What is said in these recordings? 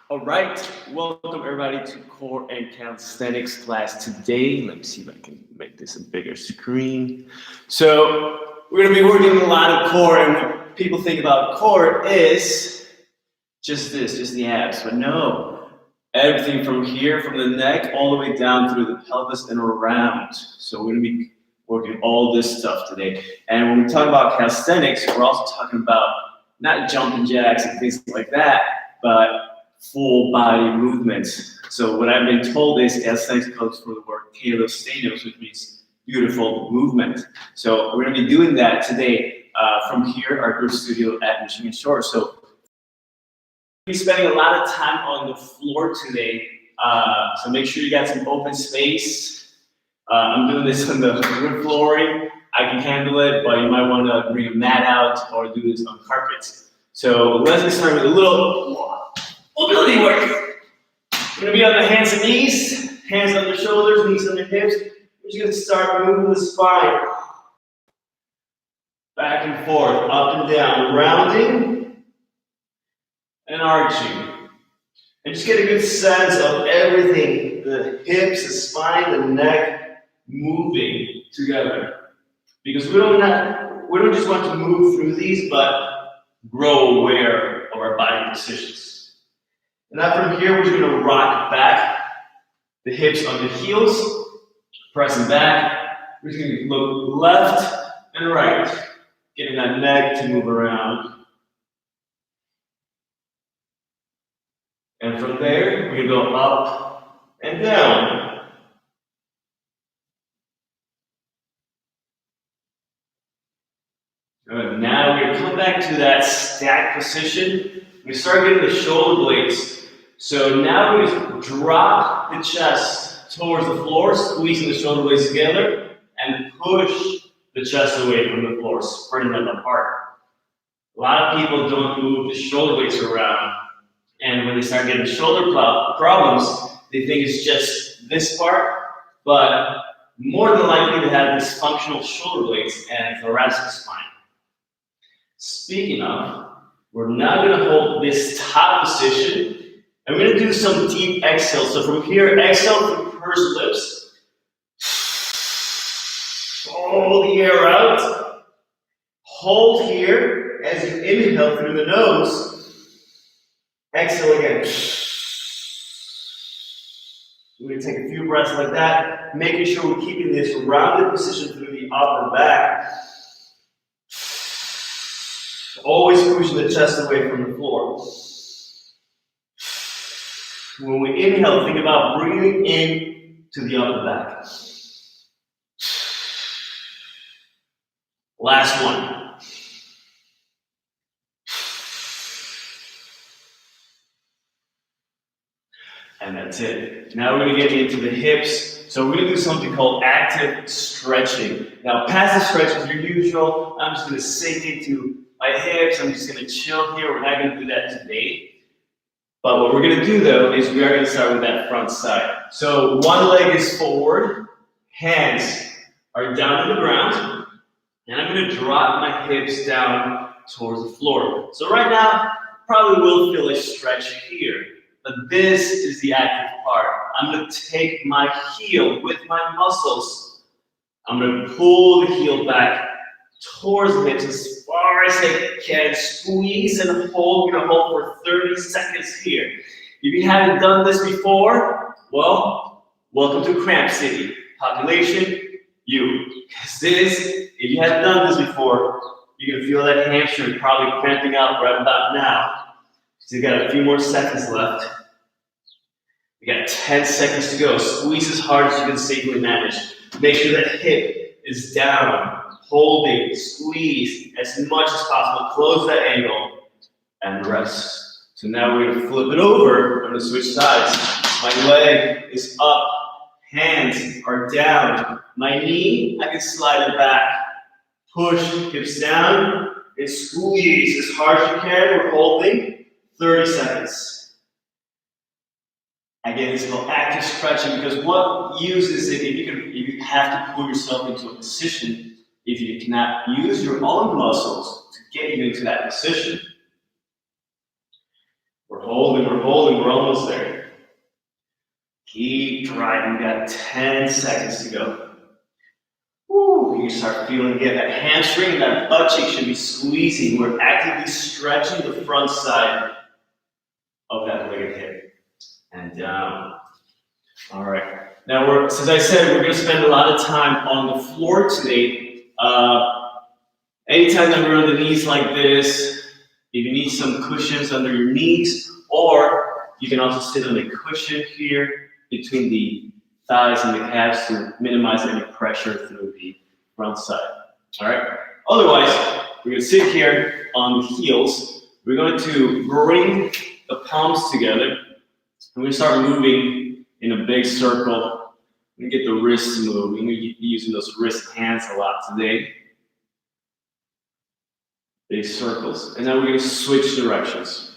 All right, welcome everybody to Core and Calisthenics class today. Let me see if I can make this a bigger screen. So we're going to be working a lot of core, and what people think about core is just this, just the abs. But no, everything from here, from the neck, all the way down through the pelvis and around. So we're going to be working all this stuff today. And when we talk about calisthenics, we're also talking about not jumping jacks and things like that, but full body movements. So what I've been told is calisthenics comes from the word Calisthenics, which means beautiful movement. So we're going to be doing that today from here, our group studio at Michigan Shore. So we'll be spending a lot of time on the floor today. So make sure you got some open space. I'm doing this on the wood flooring. I can handle it, but you might want to bring a mat out or do this on carpets. So let's get started with a little mobility work. We're going to be on the hands and knees, hands on the shoulders, knees on the hips. We're just going to start moving the spine back and forth, up and down, rounding and arching. And just get a good sense of everything, the hips, the spine, the neck, moving together. Because we don't just want to move through these, but grow aware of our body positions. And now from here, we're just going to rock back, the hips on the heels, pressing back. We're just going to look left and right, getting that neck to move around. And from there, we're going to go up and down. Good. Now we're going to come back to that stack position. We start getting the shoulder blades. So now we just drop the chest towards the floor, squeezing the shoulder blades together, and push the chest away from the floor, spreading them apart. A lot of people don't move the shoulder blades around, and when they start getting shoulder problems, they think it's just this part, but more than likely they have dysfunctional shoulder blades and thoracic spine. Speaking of, we're now going to hold this top position, and we're going to do some deep exhale. So from here, exhale through pursed lips. Pull the air out. Hold here as you inhale through the nose. Exhale again. We're going to take a few breaths like that, making sure we're keeping this rounded position through the upper back. Always pushing the chest away from the floor. When we inhale, think about breathing in to the upper back. Last one. And that's it. Now we're going to get into the hips. So we're going to do something called active stretching. Now, past the stretch as usual, I'm just going to sink into my hips. I'm just going to chill here. We're not going to do that today. But what we're going to do, though, is we are going to start with that front side. So one leg is forward, hands are down to the ground, and I'm going to drop my hips down towards the floor. So right now, probably will feel a stretch here, but this is the active part. I'm going to take my heel with my muscles. I'm going to pull the heel back towards the hips as far as I can. Squeeze and hold. We're going to hold for 30 seconds here. If you haven't done this before, well, welcome to Cramp City. Population, you. Because if you haven't done this before, you're going to feel that hamstring probably cramping up right about now. So you got a few more seconds left. We got 10 seconds to go. Squeeze as hard as you can safely manage. Make sure that hip is down. Holding, squeeze as much as possible. Close that angle and rest. So now we're going to flip it over. I'm going to switch sides. My leg is up. Hands are down. My knee, I can slide it back. Push, hips down, and squeeze as hard as you can. We're holding 30 seconds. Again, it's called active stretching because what use is it if you have to pull yourself into a position if you cannot use your own muscles to get you into that position? We're we're almost there. Keep driving, we got 10 seconds to go. Woo, you start feeling it. That hamstring and that butt cheek should be squeezing. We're actively stretching the front side of that leg and hip. And down. All right. Now, as I said, we're going to spend a lot of time on the floor today. Anytime that we're on the knees like this, if you need some cushions under your knees, or you can also sit on a cushion here between the thighs and the calves to minimize any pressure through the front side. All right. Otherwise, we're going to sit here on the heels. We're going to bring the palms together. And we're going to start moving in a big circle. We're going to get the wrists to move. We're going to be using those wrist hands a lot today. Big circles. And now we're going to switch directions.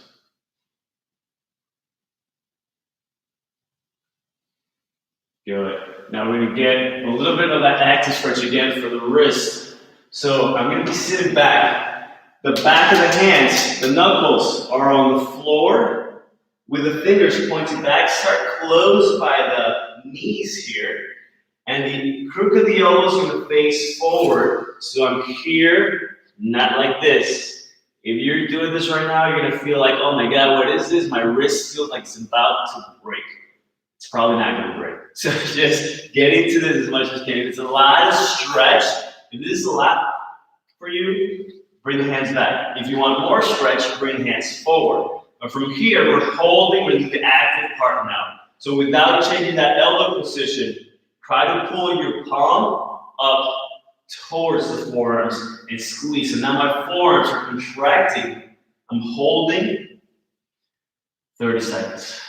Good. Now we're going to get a little bit of that active stretch again for the wrist. So I'm going to be sitting back. The back of the hands, the knuckles are on the floor with the fingers pointed back. Start close by the knees here. And the crook of the elbows are going to face forward. So I'm here, not like this. If you're doing this right now, you're going to feel like, oh my God, what is this? My wrist feels like it's about to break. It's probably not going to break. So just get into this as much as you can. If it's a lot of stretch, if this is a lot for you, bring the hands back. If you want more stretch, bring the hands forward. But from here, we're holding, we're doing the active part now. So without changing that elbow position, try to pull your palm up towards the forearms and squeeze. So now my forearms are contracting. I'm holding 30 seconds.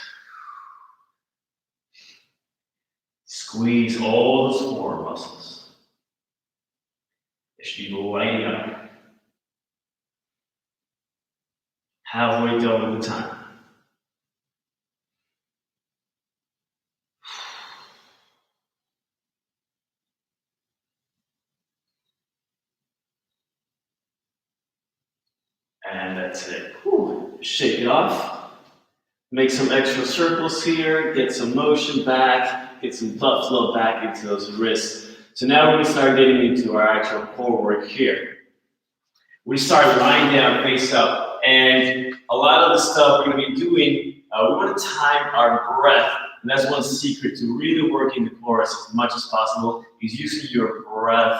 Squeeze all those forearm muscles. They should be lighting up. Halfway done with the time. And that's it. Whew. Shake it off. Make some extra circles here. Get some motion back. Get some blood flow back into those wrists. So now we're going to start getting into our actual core work here. We start lying down, face up. And a lot of the stuff we're going to be doing, we want to time our breath. And that's one secret to really working the core as much as possible, is using your breath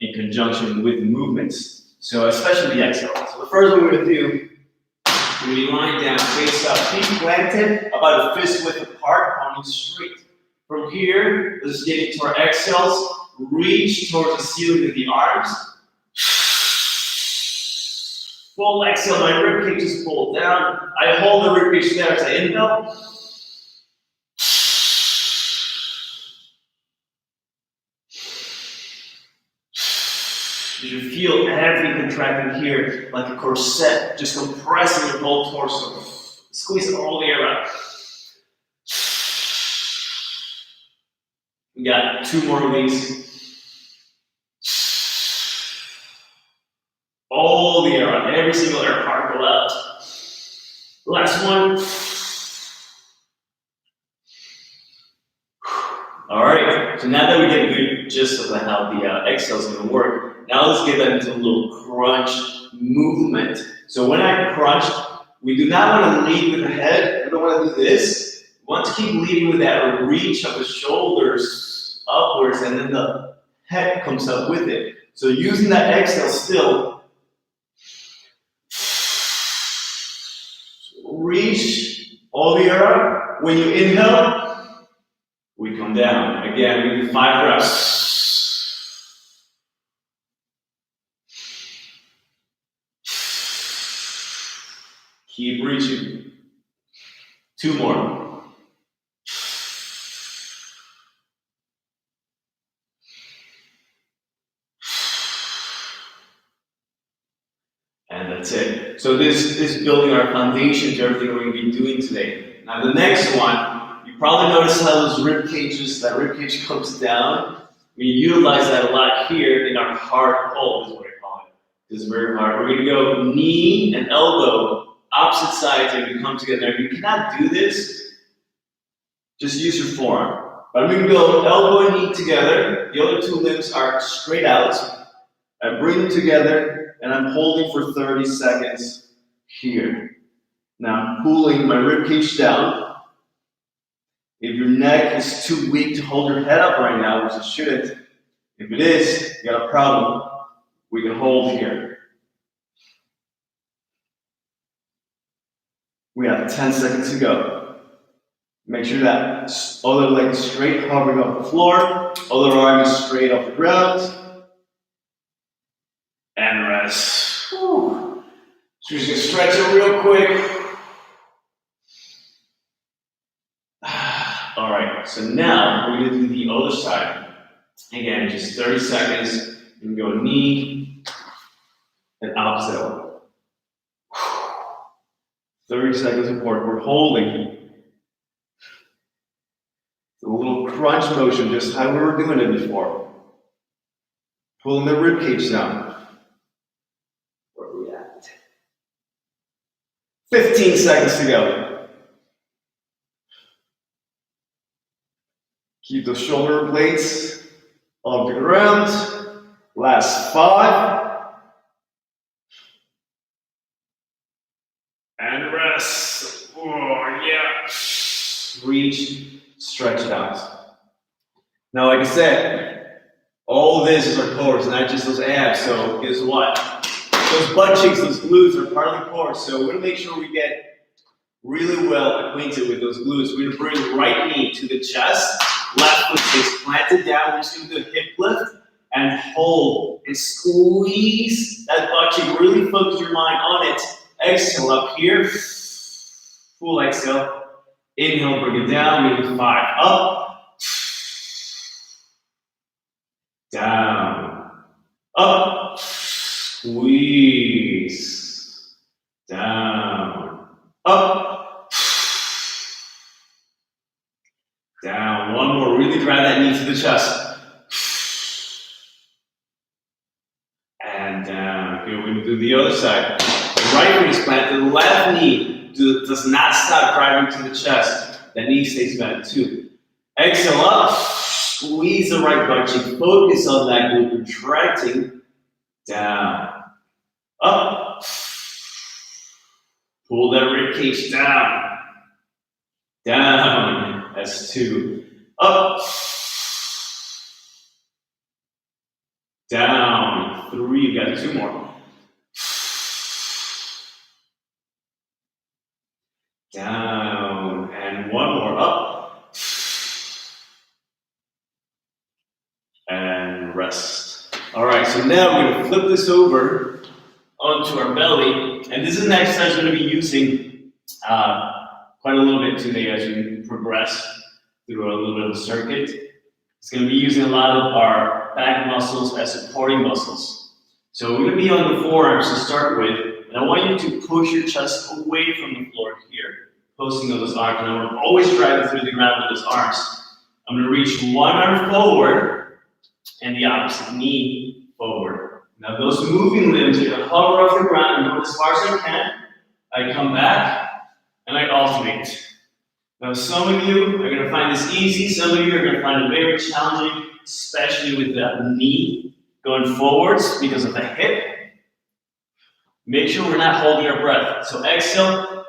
in conjunction with movements. So especially the exhale. So the first one we're going to do, we're going to be lying down, face up, feet planted, about a fist width apart, palming straight. From here, let's get into our exhales. Reach towards the ceiling with the arms. Full exhale, my ribcage is pulled down. I hold the ribcage there as I inhale. You should feel everything contracting here like a corset, just compressing your whole torso. Squeeze it all the way around. We got 2 more of these. All the air out, every single air particle out. Last one. All right, so now that we get a good gist of how the exhale is going to work, now let's get that into a little crunch movement. So when I crunch, we do not want to lead with the head. We don't want to do this. We want to keep leading with that reach of the shoulders upwards, and then the head comes up with it. So using that exhale still, reach all the air up. When you inhale, we come down. Again, we do 5 reps. Keep reaching. 2 more. And that's it. So this is building our foundation to everything we're going to be doing today. Now the next one, you probably notice how those rib cages, that rib cage comes down. We utilize that a lot here in our hard pull, is what I call it. This is very hard. We're going to go knee and elbow Opposite sides are going to come together. If you cannot do this, just use your forearm. But I'm going to go elbow and knee together. The other two limbs are straight out. I bring them together, and I'm holding for 30 seconds here. Now I'm pulling my ribcage down. If your neck is too weak to hold your head up right now, which it shouldn't, if it is, you got a problem, we can hold here. We have 10 seconds to go. Make sure that other leg is straight, hovering off the floor, other arm is straight off the ground. And rest. Whew. So we're just gonna stretch it real quick. All right, so now we're gonna do the other side. Again, just 30 seconds. You can go knee and opposite elbow. 30 seconds of work. We're holding. A little crunch motion, just how we were doing it before. Pulling the ribcage down. Where are we at? 15 seconds to go. Keep those shoulder blades off the ground. Last 5. And rest. Oh, yeah. Reach. Stretch it out. Now, like I said, all this is our core, not just those abs. So guess what? Those butt cheeks, those glutes are part of the core. So we're gonna make sure we get really well acquainted with those glutes. We're gonna bring the right knee to the chest, left foot is planted down. We're just gonna do a hip lift and hold and squeeze that butt cheek. Really focus your mind on it. Exhale up here. Full exhale. Inhale, bring it down, maybe 5. Up, down, up, squeeze, down, up, down. One more, really drive that knee to the chest. And down. Good, we're going to do the other side. The right foot is planted, the left knee does not stop driving to the chest. That knee stays bent too. Exhale up. Squeeze the right butt cheek. Focus on that glute contracting. Down. Up. Pull that rib cage down. Down. That's 2. Up. Down. 3. You got 2 more. Down, and 1 more, up, and rest. All right, so now we're gonna flip this over onto our belly, and this is an exercise we're gonna be using quite a little bit today as we progress through a little bit of the circuit. It's gonna be using a lot of our back muscles as supporting muscles. So we're gonna be on the forearms to start with. And I want you to push your chest away from the floor here, posting on those arms. And I'm always driving through the ground with those arms. I'm going to reach one arm forward and the opposite knee forward. Now those moving limbs are going to hover off the ground and go as far as I can. I come back and I alternate. Now some of you are going to find this easy. Some of you are going to find it very challenging, especially with the knee going forwards because of the hip. Make sure we're not holding our breath. So exhale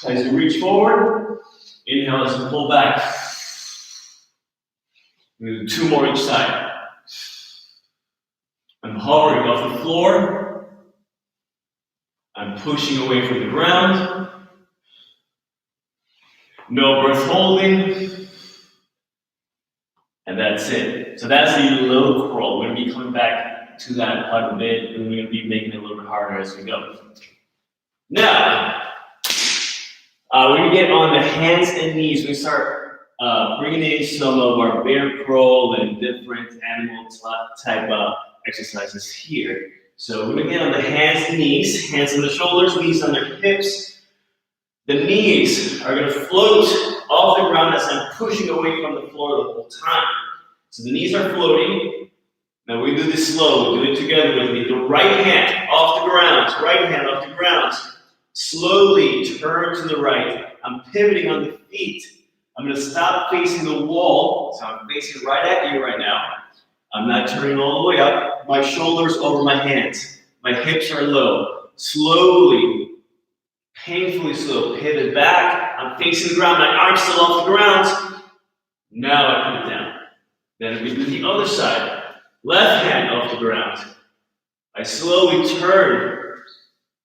as you reach forward. Inhale as you pull back. We'll do 2 more each side. I'm hovering off the floor. I'm pushing away from the ground. No breath holding. And that's it. So that's the low crawl. We're going to be coming back to that quite a bit, and we're going to be making it a little bit harder as we go. Now, we're going to get on the hands and knees. We start bringing in some of our bear crawl and different animal type exercises here. So we're going to get on the hands and knees, hands on the shoulders, knees on their hips. The knees are going to float off the ground as I'm pushing away from the floor the whole time. So the knees are floating. Now we do this slow, we do it together with me. The right hand off the ground, right hand off the ground. Slowly turn to the right. I'm pivoting on the feet. I'm going to stop facing the wall. So I'm facing right at you right now. I'm not turning all the way up. My shoulders over my hands. My hips are low. Slowly, painfully slow, pivot back. I'm facing the ground. My arms still off the ground. Now I put it down. Then we do the other side. Left hand off the ground. I slowly turn.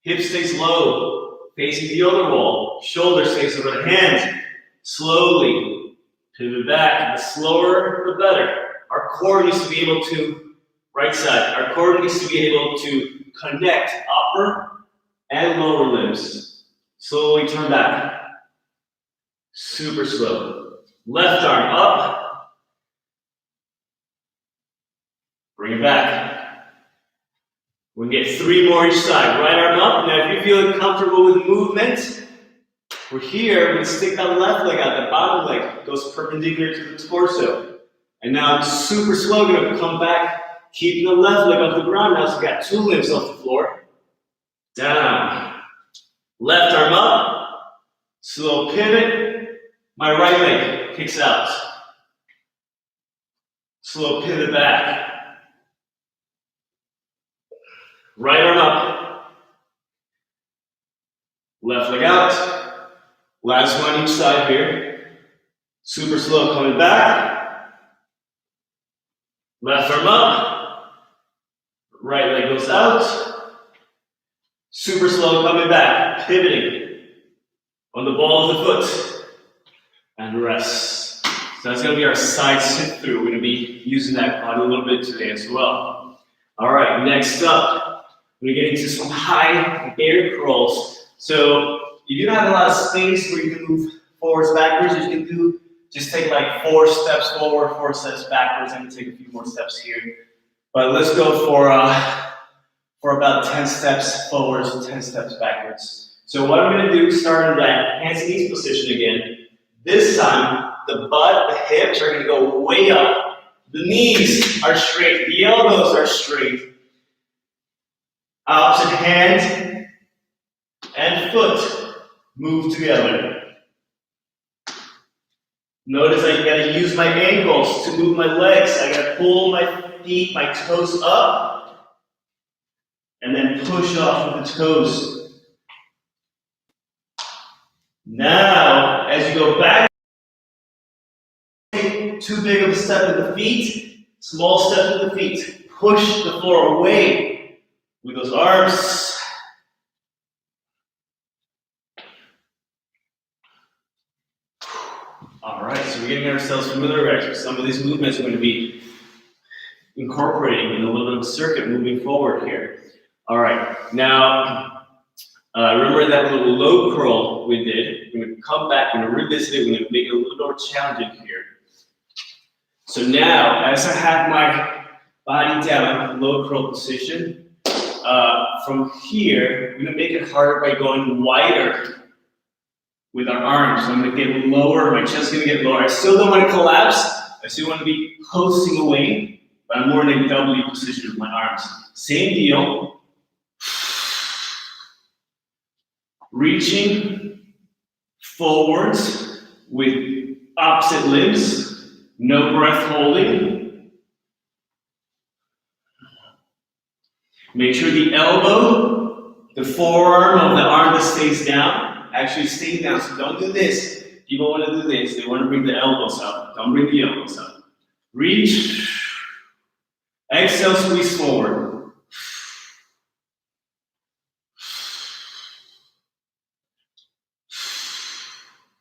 Hip stays low, facing the other wall. Shoulder stays over the hands. Slowly pivot back. The slower, the better. Our core needs to be able to, right side, our core needs to be able to connect upper and lower limbs. Slowly turn back. Super slow. Left arm up. Bring it back. We can get 3 more each side. Right arm up. Now if you feel comfortable with the movement, we're here. We're going to stick that left leg out. The bottom leg goes perpendicular to the torso. And now I'm super slow, going to come back, keeping the left leg off the ground. Now I've got 2 limbs off the floor. Down. Left arm up. Slow pivot. My right leg kicks out. Slow pivot back. Right arm up. Left leg out. Last one each side here. Super slow coming back. Left arm up. Right leg goes out. Super slow coming back. Pivoting on the ball of the foot. And rest. So that's going to be our side sit through. We're going to be using that quad a little bit today as well. All right, next up, we're going to get into some high air crawls. So if you don't have a lot of space where you can move forwards, backwards, you can do just take like 4 steps forward, 4 steps backwards, and take a few more steps here. But let's go for about 10 steps forwards, 10 steps backwards. So what I'm going to do, start in that hands and knees position again. This time, the butt, the hips are going to go way up. The knees are straight, the elbows are straight. Opposite hand and foot move together. Notice I gotta use my ankles to move my legs. I gotta pull my feet, my toes up, and then push off with the toes. Now, as you go back, too big of a step with the feet, small step with the feet. Push the floor away with those arms. All right, so we're getting ourselves familiar with some of these movements we're going to be incorporating in a little bit of a circuit moving forward here. All right, now remember that little low curl we did. We're going to come back, we're going to revisit it, we're going to make it a little more challenging here. So now, as I have my body down, low curl position, from here, we're going to make it harder by going wider with our arms. So I'm going to get lower, my chest is going to get lower. I still don't want to collapse. I still want to be posting away, but I'm more in a W position with my arms. Same deal. Reaching forwards with opposite limbs. No breath holding. Make sure the elbow, the forearm of the arm that stays down, actually stay down. So don't do this. People want to do this. They want to bring the elbows up. Don't bring the elbows up. Reach. Exhale, squeeze forward.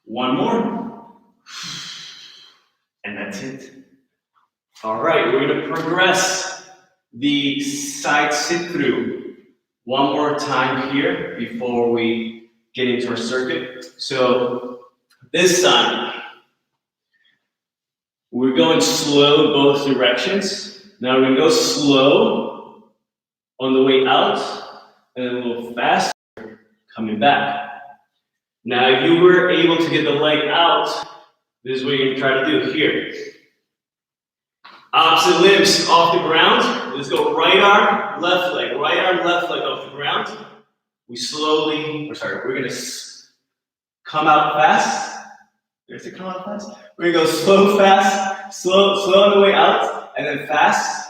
One more. And that's it. All right, we're going to progress the side sit through one more time here before we get into our circuit. So this time, we're going slow both directions. Now we're going to go slow on the way out and then a little faster coming back. Now if you were able to get the leg out, this is what you're going to try to do here. Opposite limbs off the ground. Let's go right arm, left leg off the ground. we're gonna come out fast. There's a come out fast. We're gonna go slow, fast, slow on the way out, and then fast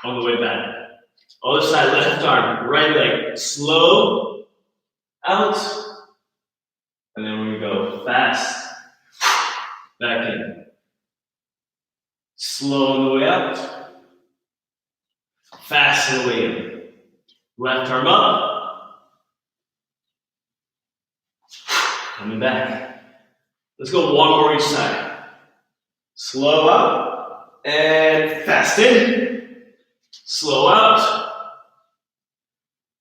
on the way back. Other side, left arm, right leg, slow out, and then we're gonna go fast, back in. Slow on the way out, fast on the way in. Left arm up, coming back. Let's go one more each side. Slow up and fast in. Slow out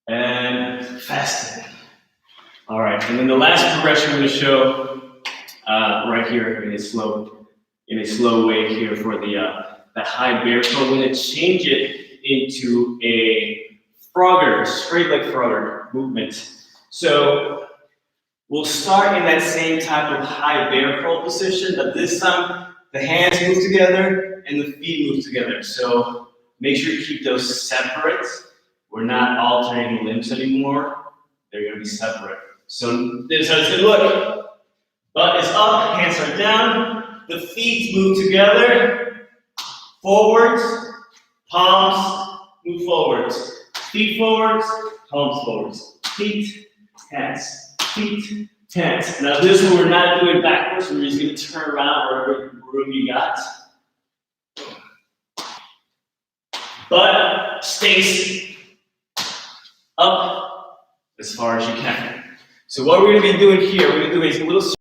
and fast in. All right, and then the last progression I'm going to show right here in a slow way here for the high bear curl. I'm going to change it into a Frogger, straight leg Frogger movement. So we'll start in that same type of high bear curl position, but this time the hands move together and the feet move together. So make sure you keep those separate. We're not alternating limbs anymore. They're going to be separate. So this is how it's going to look. Butt is up, hands are down. The feet move together. Forwards, palms move forwards. Feet forwards, palms forwards. Feet, hands. Feet, hands. Now this one we're not doing backwards. We're just going to turn around wherever room you got. Butt stays up as far as you can. So what we're going to be doing here, we're going to do a little.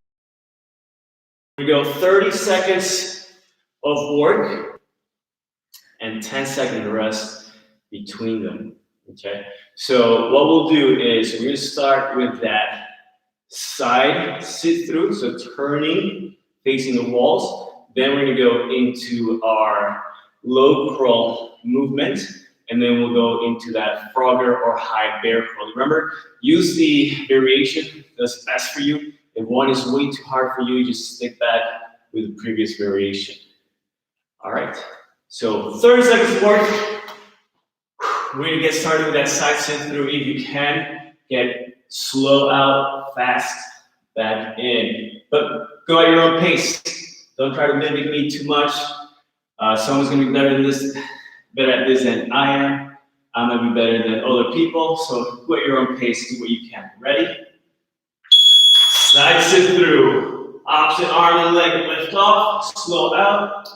We go 30 seconds of work and 10 seconds rest between them. Okay. So what we'll do is we're going to start with that side sit through, so turning, facing the walls. Then we're going to go into our low crawl movement, and then we'll go into that Frogger or high bear curl. Remember, use the variation that's best for you. If one is way too hard for you, just stick back with the previous variation. All right, so 30 seconds of work. We're gonna get started with that side sit through. If you can, get slow out, fast, back in. But go at your own pace. Don't try to mimic me too much. Someone's gonna be better at this than I am. I'm gonna be better than other people. So go at your own pace, do what you can. Ready? Side sit through. Opposite arm and leg lift off. Slow out.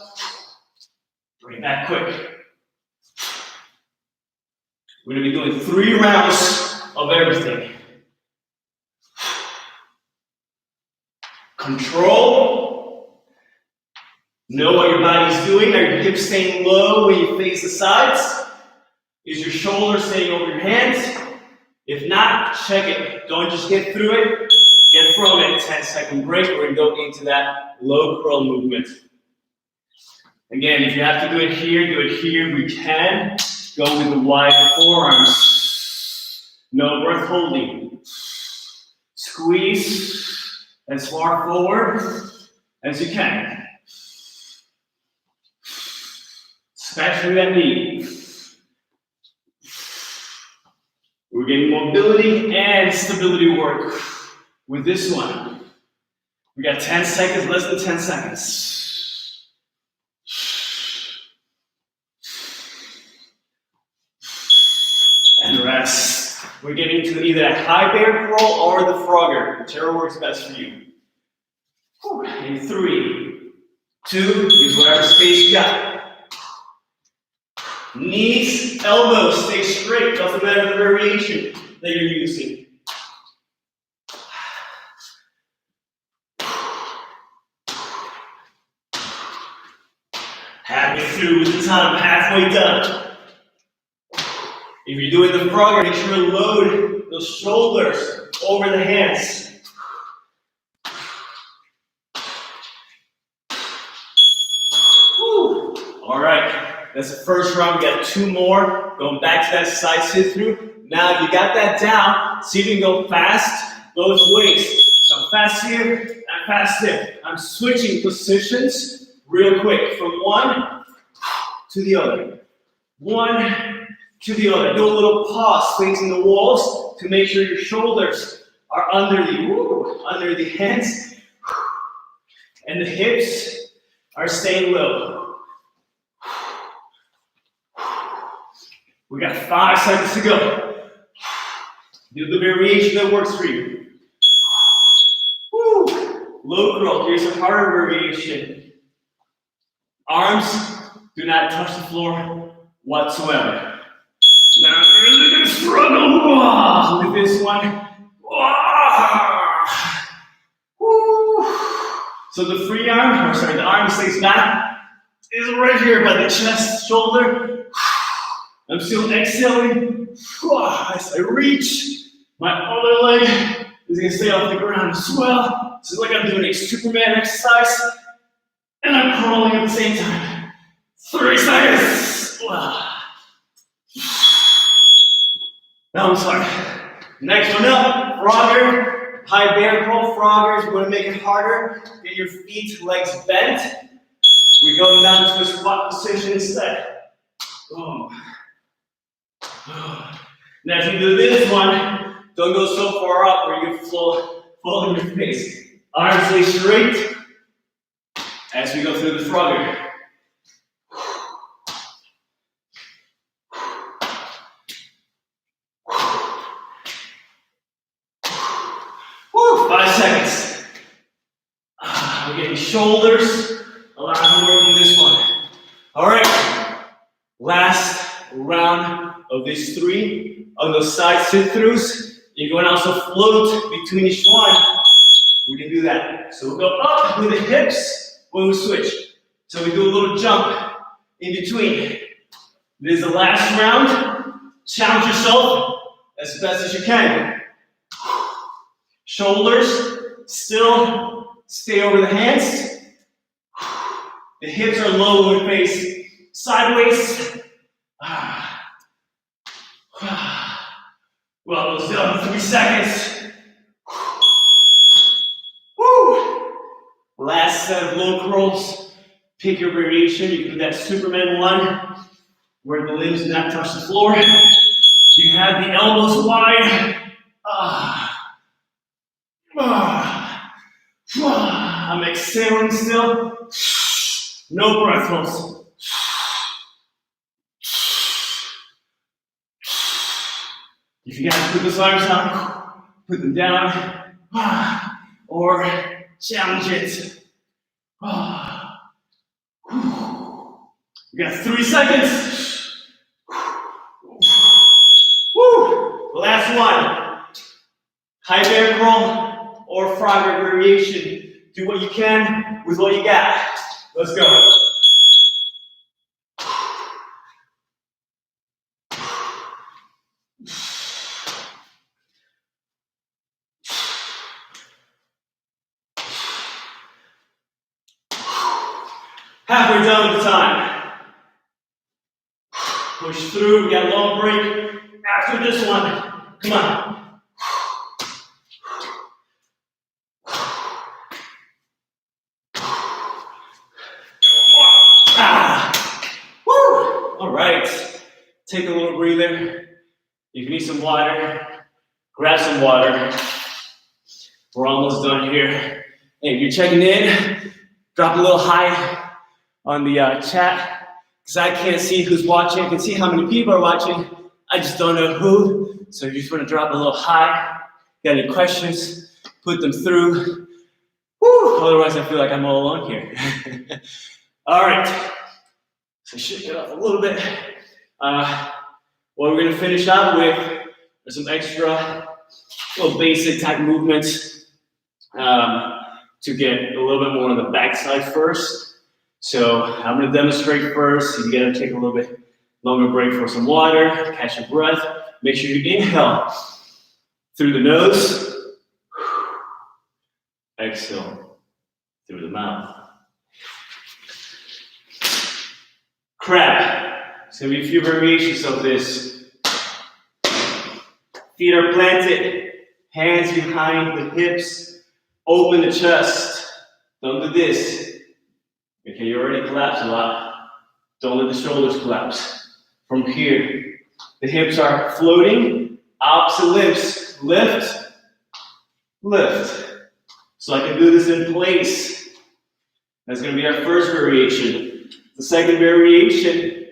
Bring it back quick. We're gonna be doing 3 rounds of everything. Control. Know what your body's doing. Are your hips staying low when you face the sides? Is your shoulder staying over your hands? If not, check it. Don't just get through it. Get from it. 10-second break. We're gonna go into that low curl movement. Again, if you have to do it here, we can. Go with the wide forearms. No breath holding. Squeeze as far forward as you can. Especially that knee. We're getting mobility and stability work with this one. We got 10 seconds, less than 10 seconds. And rest. We're getting to either a high bear curl or the Frogger, whichever works best for you. In 3, 2, use whatever space you got. Knees, elbows, stay straight. Doesn't matter the variation that you're using. Halfway through with the time, halfway done. If you're doing the Frogger, make sure to load those shoulders over the hands. Whew. All right, that's the first round. We got 2 more. Going back to that side sit through. Now, if you got that down, see if you can go fast both ways. So fast here and fast there. I'm switching positions real quick from one to the other. One to the other. Do a little pause facing the walls to make sure your shoulders are under the hands, and the hips are staying low. We got 5 seconds to go. Do the variation that works for you. Woo. Low curl, here's a harder variation. Arms do not touch the floor whatsoever. Now you're really gonna struggle with this one. So the free arm, the arm stays back, is right here by the chest, shoulder. I'm still exhaling. As I reach, my other leg is gonna stay off the ground as well. So it's like I'm doing a Superman exercise, and I'm crawling at the same time. 3 seconds. Now I'm sorry. Next one up, Frogger. High bear crawl, Froggers. We're gonna make it harder. Get your feet, legs bent. We're going down to a squat position instead. Boom. Now if you do this one, don't go so far up where you fall on your face. Arms lay straight as we go through the Frogger. Woo, 5 seconds. We're getting shoulders. A lot of work in this one. All right, last round of these 3 on those side sit-throughs. You're going to also float between each one. We can do that. So we'll go up with the hips when we switch. So we do a little jump in between. This is the last round. Challenge yourself as best as you can. Shoulders still stay over the hands. The hips are low when we face sideways. Well, let's do 3 seconds. Woo! Last set of low curls. Pick your variation. You can do that Superman one, where the limbs do not touch the floor. You can have the elbows wide. I'm exhaling still. No breath holds. If you guys put those arms out, put them down, or challenge it. We got 3 seconds. Woo! Last one. High bear crawl or Frogger variation. Do what you can with what you got. Let's go. Halfway done with the time. Push through, we got a long break after this one. Come on. Woo! All right. Take a little breather. If you need some water, grab some water. We're almost done here. Hey, if you're checking in, drop a little hi on the chat, because I can't see who's watching. I can see how many people are watching. I just don't know who. So if you just want to drop a little hi, got any questions, put them through. Woo! Otherwise, I feel like I'm all alone here. All right. So shake it off a little bit. What we're going to finish up with are some extra little basic type movements to get a little bit more on the backside first. So I'm going to demonstrate first. You got to take a little bit longer break for some water, catch your breath. Make sure you inhale through the nose, exhale through the mouth. Crab. There's going to be a few variations of this. Feet are planted, hands behind the hips, open the chest. Don't do this. Okay, you already collapsed a lot. Don't let the shoulders collapse. From here, the hips are floating Opposite limbs, lift, lift. So I can do this in place. That's going to be our first variation. The second variation,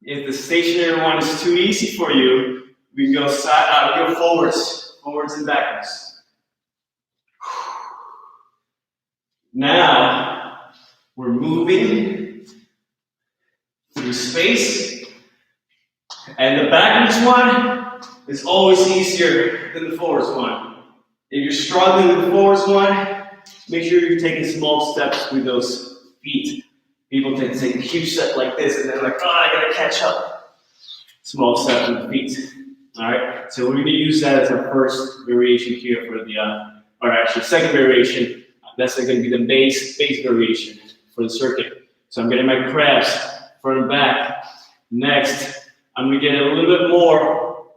if the stationary one is too easy for you, we go go forwards and backwards. Now we're moving through space, and the backwards one is always easier than the forwards one. If you're struggling with the forwards one, make sure you're taking small steps with those feet. People tend to take a huge step like this, and they're like, oh, I gotta catch up. Small steps with the feet. All right, so we're gonna use that as our first variation here for the, or actually second variation. That's gonna be the base variation for the circuit. So I'm getting my crabs front and back. Next, I'm gonna get a little bit more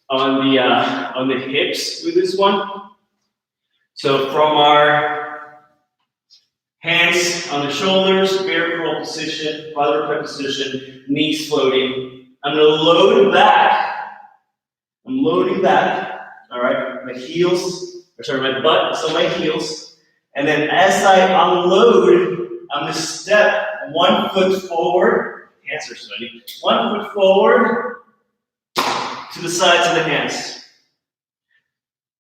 on the hips with this one. So from our hands on the shoulders, bear crawl position, quadruped position, knees floating. I'm gonna load back. I'm loading back, all right? My butt, so my heels. And then as I unload, I'm gonna step 1 foot forward. Hands are sweaty. 1 foot forward to the sides of the hands.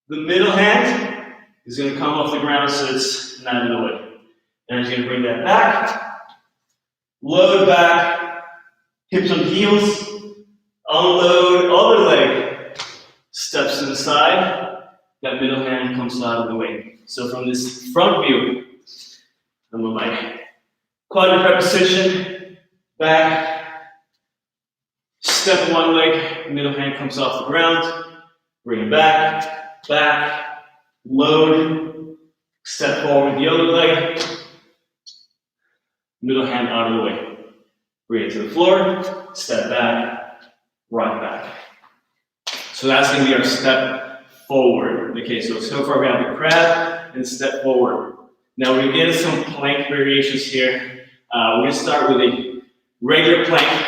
The middle hand is going to come off the ground so it's not in the way. And I'm just going to bring that back, load back, hips on heels, unload, other leg, steps to the side, that middle hand comes out of the way. So from this front view, I'm with my quadruped position, back, step one leg, middle hand comes off the ground, bring it back, load, step forward the other leg, middle hand out of the way. Bring it to the floor, step back, right back. So that's going to be our step forward. Okay, so far we have the crab and step forward. Now we're going to get some plank variations here. We're going to start with a regular plank,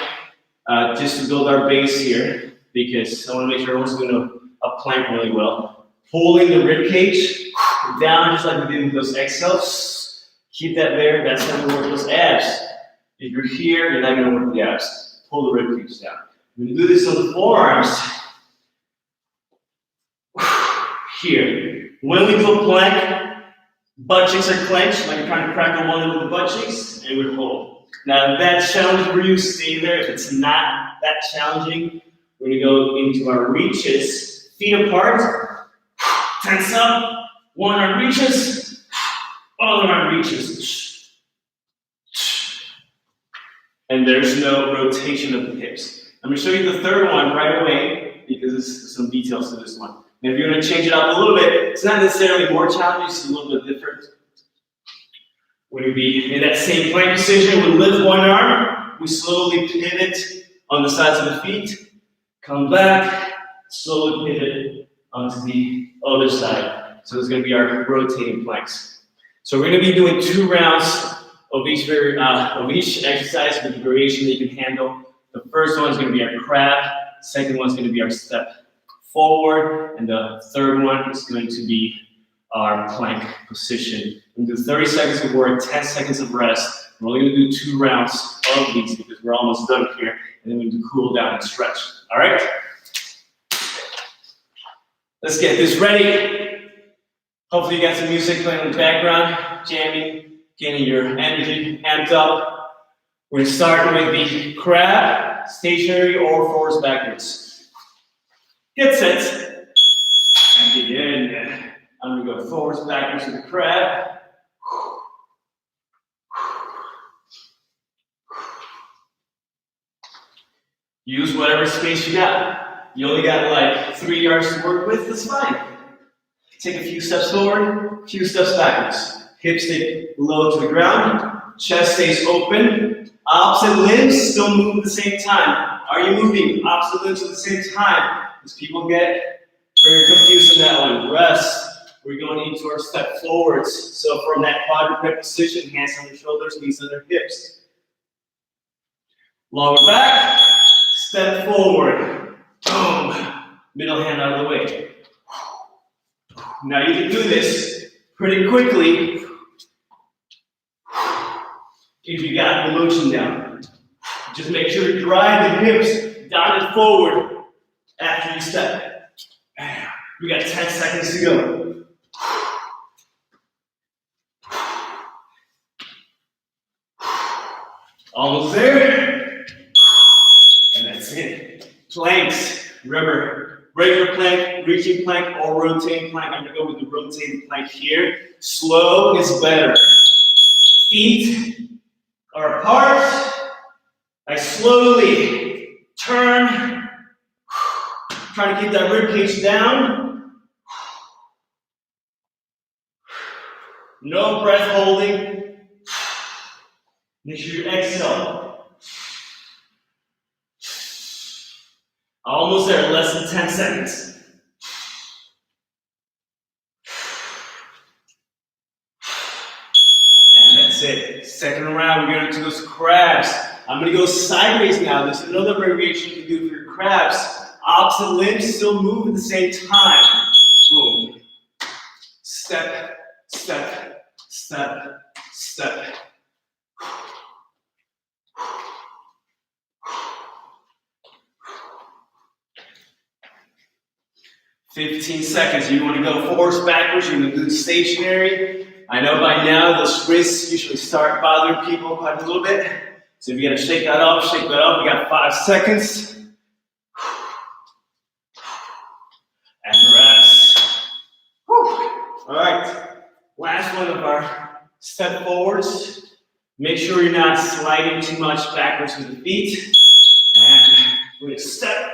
just to build our base here, because I want to make sure everyone's doing a plank really well. Pulling the rib cage down just like we did with those exhales. Keep that there. That's how we work those abs. If you're here, you're not going to work the abs. Pull the rib cage down. We're going to do this on the forearms. Here. When we go plank, butt cheeks are clenched, like you're trying to crack a walnut with the butt cheeks, and we hold. Now, if that's challenging for you, stay there. If it's not that challenging, we're going to go into our reaches. Feet apart. Tense up. One arm reaches. Other arm reaches. And there's no rotation of the hips. I'm going to show you the third one right away because there's some details to this one. And if you're going to change it up a little bit, it's not necessarily more challenging, it's a little bit different. We're going to be in that same plank position. We lift one arm. We slowly pivot on the sides of the feet. Come back. Slowly pivot onto the other side. So it's going to be our rotating planks. So we're going to be doing 2 rounds of each exercise with the variation that you can handle. The first one is going to be our crab. Second one is going to be our step forward. And the third one is going to be our plank position. We're going to do 30 seconds of work, 10 seconds of rest. We're only going to do 2 rounds of these because we're almost done here. And then we can cool down and stretch. All right? Let's get this ready. Hopefully you got some music playing in the background, jamming, getting your energy amped up. We're going to start with the crab, stationary or forwards backwards. Get set. And begin. I'm going to go forwards backwards with the crab. Use whatever space you got. You only got like 3 yards to work with, that's fine. Take a few steps forward, a few steps backwards. Hips stay low to the ground, chest stays open. Opposite limbs still move at the same time. Are you moving opposite limbs at the same time? Because people get very confused in that one. Rest. We're going into our step forwards. So from that quadruped position, hands on the shoulders, knees on their hips. Lower back, step forward. Boom. Middle hand out of the way. Now you can do this pretty quickly if you got the motion down. Just make sure to drive the hips down and forward after you step. We got 10 seconds to go. Almost there. And that's it. Planks. Remember, regular plank, reaching plank, or rotating plank. I'm going to go with the rotating plank here. Slow is better. Feet are apart. I slowly turn. Trying to keep that rib cage down. No breath holding. Make sure you exhale. Almost there, less than 10 seconds. And that's it. Second round, we're going to do those crabs. I'm going to go sideways now. There's another variation you can do for your crabs. Opposite limbs still move at the same time. Boom. Step, step, step, step. 15 seconds. You want to go forwards, backwards. You're going to do stationary. I know by now those wrists usually start bothering people quite a little bit. So if you got to shake that off, shake that off. We got 5 seconds. And rest. All right. Last one of our step forwards. Make sure you're not sliding too much backwards with the feet. And we're going to step.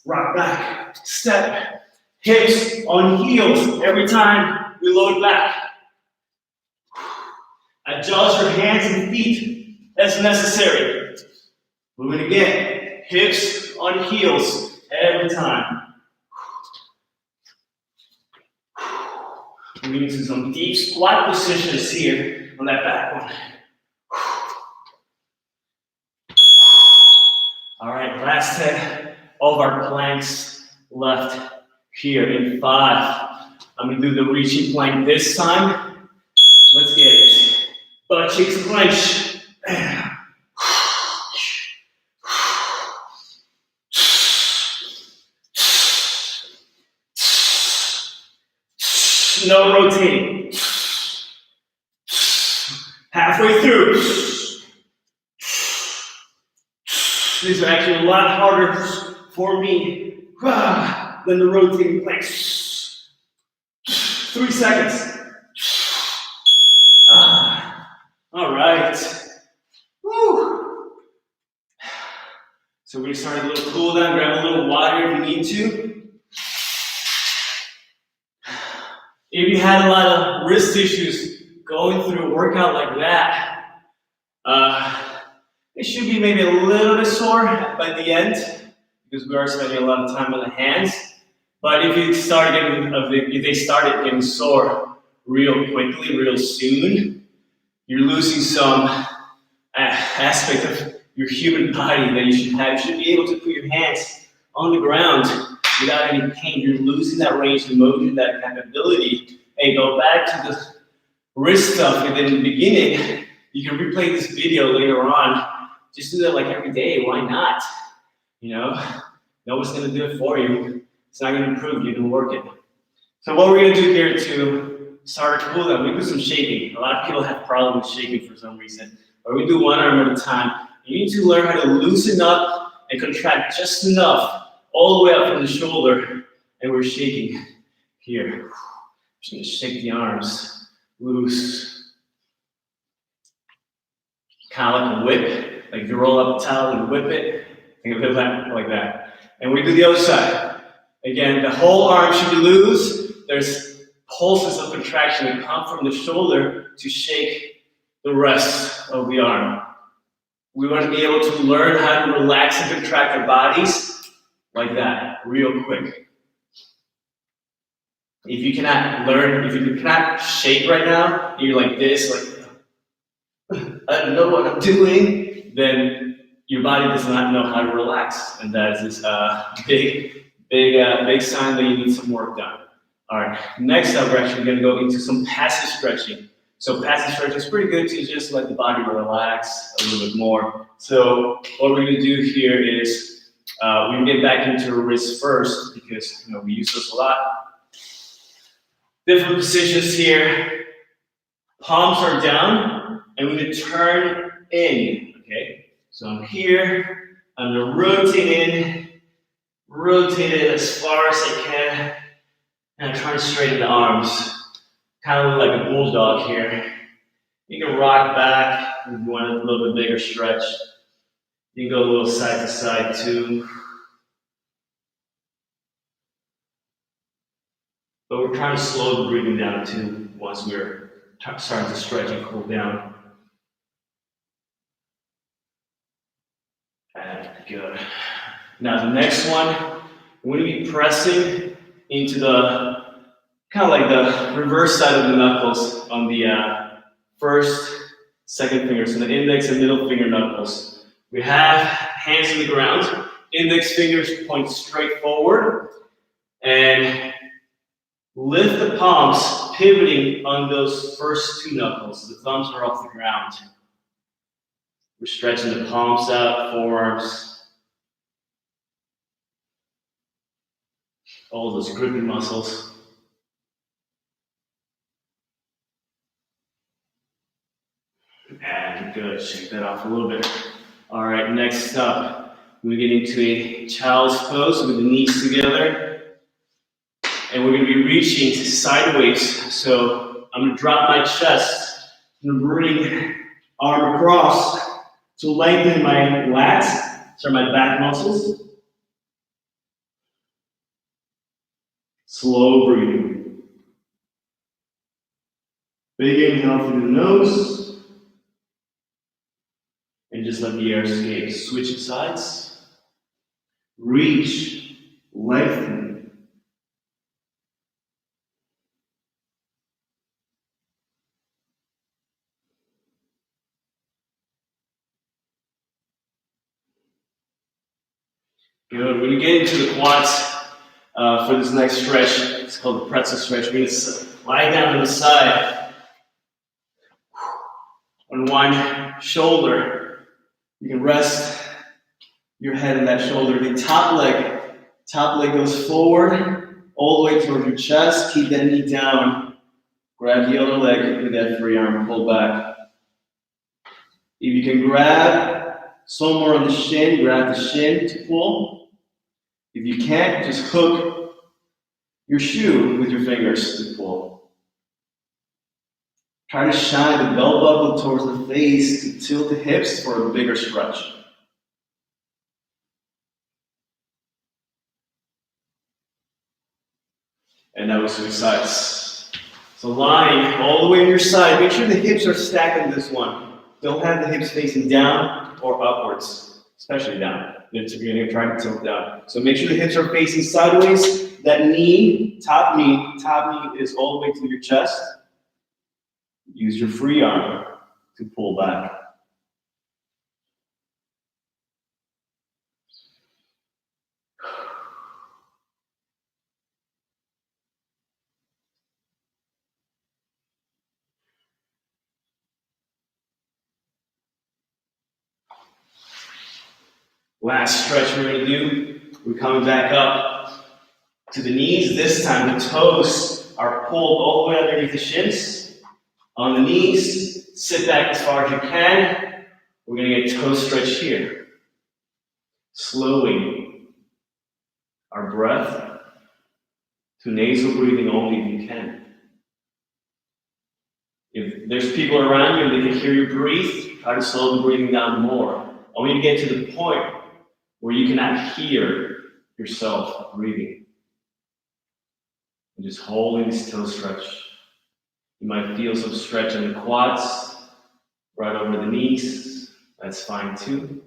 Rock back, step, hips on heels every time we load back. Adjust your hands and feet as necessary. Moving again, hips on heels every time. Moving into some deep squat positions here on that back one. All right, last 10. All of our planks left here in 5. I'm going to do the reaching plank this time. Let's get it. Butt cheeks clench. No rotating. Halfway through. These are actually a lot harder for me than the rotating planks. 3 seconds. All right. Woo. So we start a little cool down. Grab a little water if you need to. If you had a lot of wrist issues going through a workout like that, it should be maybe a little bit sore by the end, because we are spending a lot of time on the hands. But if they started getting sore real quickly, real soon, you're losing some aspect of your human body that you should have. You should be able to put your hands on the ground without any pain. You're losing that range of motion, that capability. Hey, go back to the wrist stuff and then in the beginning. You can replay this video later on. Just do that like every day. Why not? You know, no one's going to do it for you. It's not going to improve. You can work it. So what we're going to do here to start a cool down, we do some shaking. A lot of people have problems with shaking for some reason. But we do one arm at a time. You need to learn how to loosen up and contract just enough all the way up from the shoulder. And we're shaking here. Just going to shake the arms loose. Kind of like a whip. Like you roll up a towel and whip it. Think of it like that. And we do the other side. Again, the whole arm should be loose. There's pulses of contraction that come from the shoulder to shake the rest of the arm. We want to be able to learn how to relax and contract our bodies like that, real quick. If you cannot shake right now, and you're like this, like, I don't know what I'm doing, then your body does not know how to relax. And that is this big big sign that you need some work done. All right, next up, we're actually gonna go into some passive stretching. So passive stretching is pretty good to just let the body relax a little bit more. So what we're gonna do here is we're gonna get back into wrists first because we use this a lot. Different positions here. Palms are down, and we're gonna turn in, okay? So I'm here, I'm gonna rotate in as far as I can, and I'm trying to straighten the arms. Kind of look like a bulldog here. You can rock back if you want a little bit bigger stretch. You can go a little side to side too. But we're trying to slow the breathing down too once we're starting to stretch and cool down. And good. Now the next one, we're going to be pressing into the kind of like the reverse side of the knuckles on the first, second finger, so the index and middle finger knuckles. We have hands on the ground, index fingers point straight forward, and lift the palms, pivoting on those first two knuckles. The thumbs are off the ground. We're stretching the palms out, forearms, all those gripping muscles. And good, shake that off a little bit. All right, next up, we get into a child's pose with the knees together. And we're gonna be reaching sideways. So I'm gonna drop my chest. I'm gonna bring arm across to lengthen my lats, so my back muscles. Slow breathing. Big inhale through the nose. And just let the air escape. Switching sides. Reach, lengthen. Good. We're going to get into the quads for this next stretch. It's called the pretzel stretch. We're going to lie down on the side. On one shoulder. You can rest your head on that shoulder. The top leg goes forward, all the way towards your chest. Keep that knee down. Grab the other leg with that free arm, pull back. If you can grab somewhere on the shin, grab the shin to pull. If you can't, just hook your shoe with your fingers to pull. Try to shine the belt buckle towards the face to tilt the hips for a bigger stretch. And now we switch sides. So lying all the way on your side, make sure the hips are stacked on this one. Don't have the hips facing down or upwards, especially down. You're going to try to tilt down. So make sure the hips are facing sideways. That knee, top knee is all the way to your chest. Use your free arm to pull back. Last stretch we're going to do, we're coming back up to the knees. This time the toes are pulled all the way underneath the shins. On the knees, sit back as far as you can. We're going to get toe stretch here. Slowing our breath to nasal breathing only if you can. If there's people around you and they can hear you breathe, try to slow the breathing down more. I want you to get to the point where you cannot hear yourself breathing. And just holding this toe stretch. You might feel some stretch in the quads, right over the knees. That's fine too.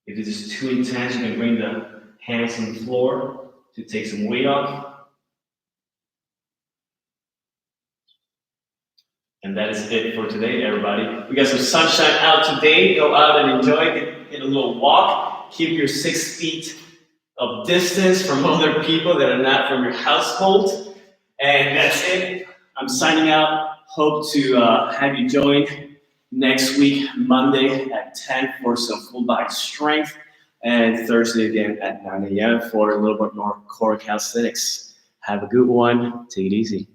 If it is too intense, you can bring the hands on the floor to take some weight off. And that is it for today, everybody. We got some sunshine out today. Go out and enjoy. Get a little walk. Keep your 6 feet of distance from other people that are not from your household. And that's it. I'm signing out. Hope to have you join next week, Monday at 10 for some full body strength, and Thursday again at 9 a.m. for a little bit more core calisthenics. Have a good one. Take it easy.